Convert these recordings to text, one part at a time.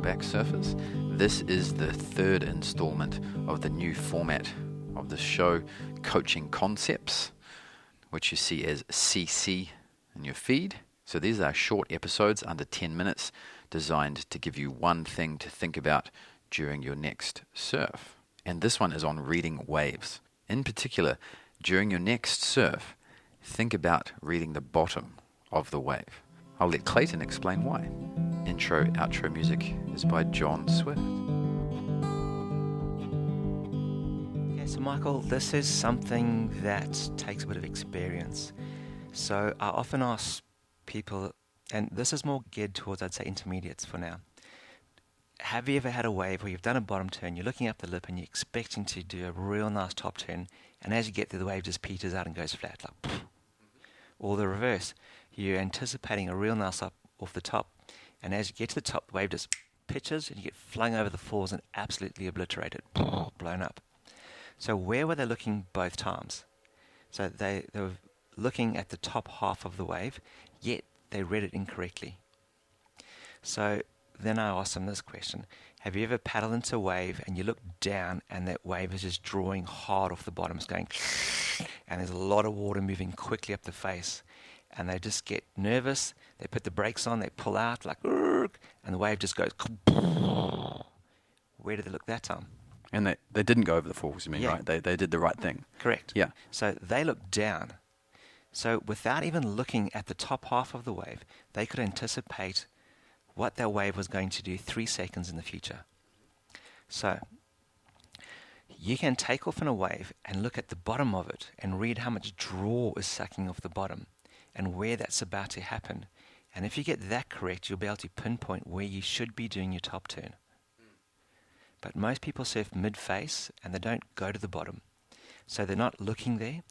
back, surfers. This is the third installment of the new format of the show, Coaching Concepts, which you see as CC in your feed. So these are short episodes under 10 minutes designed to give you one thing to think about during your next surf. And this one is on reading waves. In particular, during your next surf, think about reading the bottom of the wave. I'll let Clayton explain why. Intro, outro music is by John Swift. Yeah, so Michael, this is something that takes a bit of experience. So I often ask people, and this is more geared towards, I'd say, intermediates for now. Have you ever had a wave where you've done a bottom turn, you're looking up the lip and you're expecting to do a real nice top turn, and as you get there, the wave just peters out and goes flat, like poof. Or the reverse, you're anticipating a real nice up off the top, and as you get to the top, the wave just pitches and you get flung over the falls and absolutely obliterated, blown up. So where were they looking both times? So they were looking at the top half of the wave, yet they read it incorrectly. So then I asked them this question: have you ever paddled into a wave and you look down and that wave is just drawing hard off the bottom, it's going, and there's a lot of water moving quickly up the face, and they just get nervous, they put the brakes on, they pull out like, and the wave just goes. Where did they look that time? And they didn't go over the falls, you mean, Yeah. right? They did the right thing. Correct. Yeah. So they looked down. So without even looking at the top half of the wave, they could anticipate what that wave was going to do 3 seconds in the future. So you can take off in a wave and look at the bottom of it and read how much draw is sucking off the bottom and where that's about to happen. And if you get that correct, you'll be able to pinpoint where you should be doing your top turn. But most people surf mid-face and they don't go to the bottom. So they're not looking there.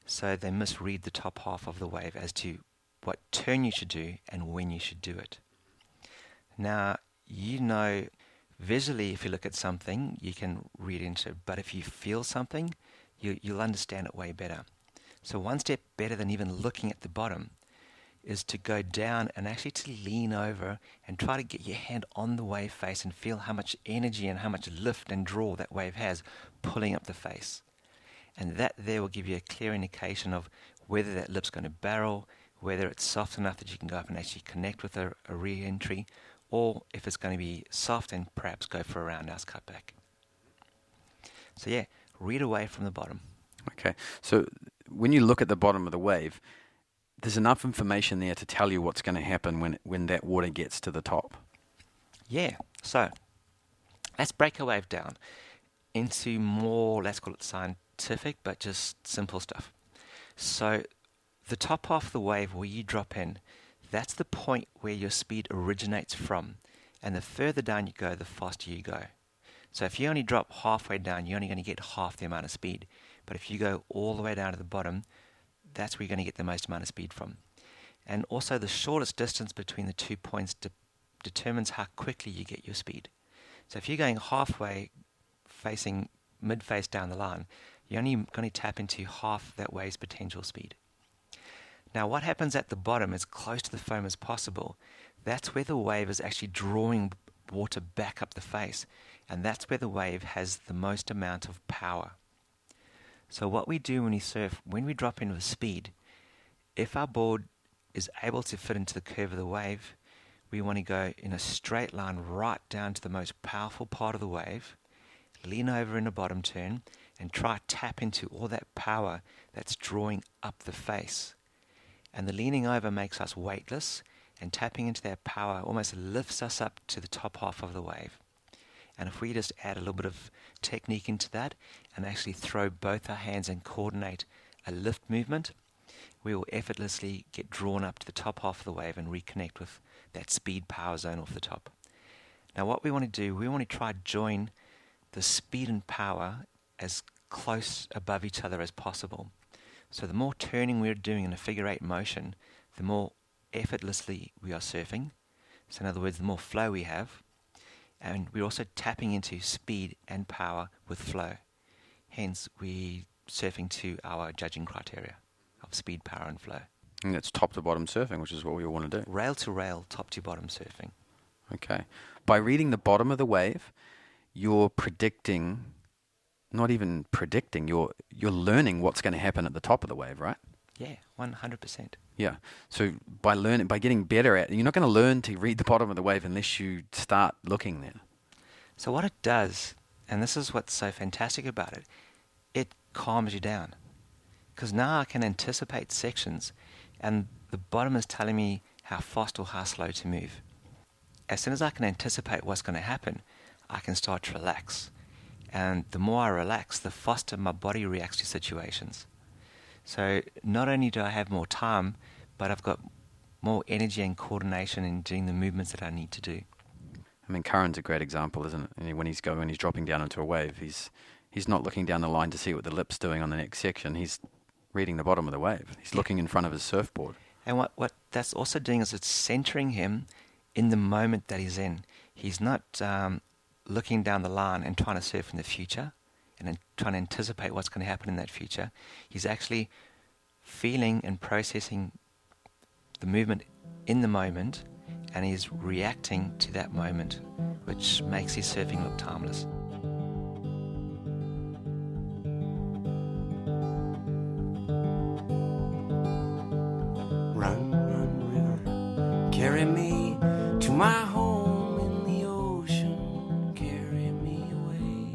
So they misread the top half of the wave as to what turn you should do and when you should do it. Now, you know, visually, if you look at something, you can read into it. But if you feel something, you'll understand it way better. So one step better than even looking at the bottom is to go down and actually to lean over and try to get your hand on the wave face and feel how much energy and how much lift and draw that wave has pulling up the face. And that there will give you a clear indication of whether that lip's going to barrel, whether it's soft enough that you can go up and actually connect with a re-entry, or if it's going to be soft and perhaps go for a roundhouse cutback. So yeah, read away from the bottom. Okay. So when you look at the bottom of the wave, there's enough information there to tell you what's going to happen when that water gets to the top. Yeah. So let's break a wave down into more, let's call it scientific, but just simple stuff. So the top half of the wave where you drop in, that's the point where your speed originates from. And the further down you go, the faster you go. So if you only drop halfway down, you're only going to get half the amount of speed. But if you go all the way down to the bottom, that's where you're going to get the most amount of speed from. And also the shortest distance between the 2 points determines how quickly you get your speed. So if you're going halfway, facing mid-face down the line, you're only going to tap into half that wave's potential speed. Now what happens at the bottom, as close to the foam as possible, that's where the wave is actually drawing water back up the face, and that's where the wave has the most amount of power. So what we do when we surf, when we drop in with speed, if our board is able to fit into the curve of the wave, we want to go in a straight line right down to the most powerful part of the wave, lean over in a bottom turn, and try to tap into all that power that's drawing up the face. And the leaning over makes us weightless, and tapping into that power almost lifts us up to the top half of the wave. And if we just add a little bit of technique into that and actually throw both our hands and coordinate a lift movement, we will effortlessly get drawn up to the top half of the wave and reconnect with that speed power zone off the top. Now what we want to do, we want to try to join the speed and power as close above each other as possible. So the more turning we're doing in a figure eight motion, the more effortlessly we are surfing. So in other words, the more flow we have. And we're also tapping into speed and power with flow. Hence, we're surfing to our judging criteria of speed, power, and flow. And that's top to bottom surfing, which is what we all want to do. Rail to rail, top to bottom surfing. Okay. By reading the bottom of the wave, you're predicting, not even predicting, you're learning what's going to happen at the top of the wave, right? Yeah, 100%. Yeah. So by getting better at, you're not going to learn to read the bottom of the wave unless you start looking there. So what it does, and this is what's so fantastic about it, it calms you down. Because now I can anticipate sections, and the bottom is telling me how fast or how slow to move. As soon as I can anticipate what's going to happen, I can start to relax. And the more I relax, the faster my body reacts to situations. So not only do I have more time, but I've got more energy and coordination in doing the movements that I need to do. I mean, Curran's a great example, isn't it? And when he's dropping down into a wave, he's not looking down the line to see what the lip's doing on the next section. He's reading the bottom of the wave. He's looking in front of his surfboard. And what that's also doing is it's centering him in the moment that he's in. He's not looking down the line and trying to surf in the future and then trying to anticipate what's going to happen in that future. He's actually feeling and processing the movement in the moment, and he's reacting to that moment, which makes his surfing look timeless. Run, run, river, carry me to my home in the ocean, carry me away.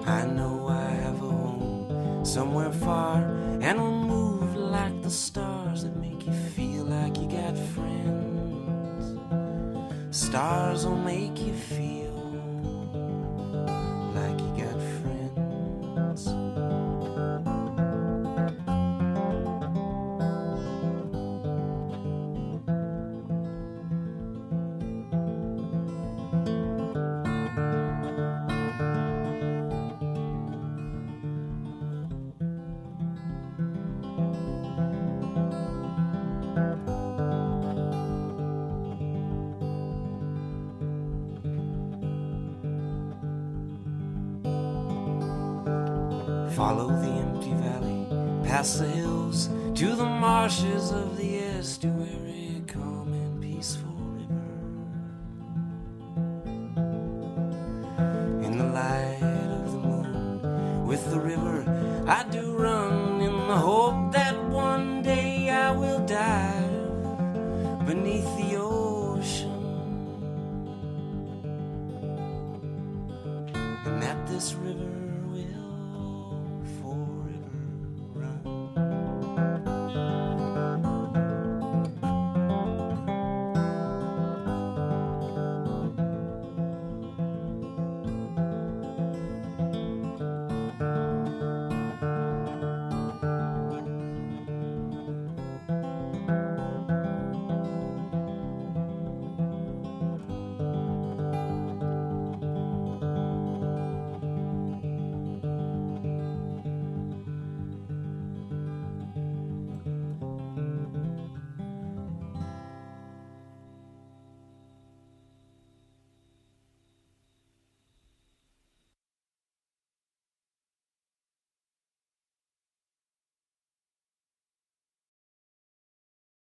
I know I have a home somewhere far, and will move like the stars that make you feel like you got friends. Stars will make you feel like you got friends. Follow the empty valley, past the hills, to the marshes of the estuary, calm and peaceful river. In the light of the moon, with the river, I do run in the hope that one day I will dive beneath the ocean. And that this river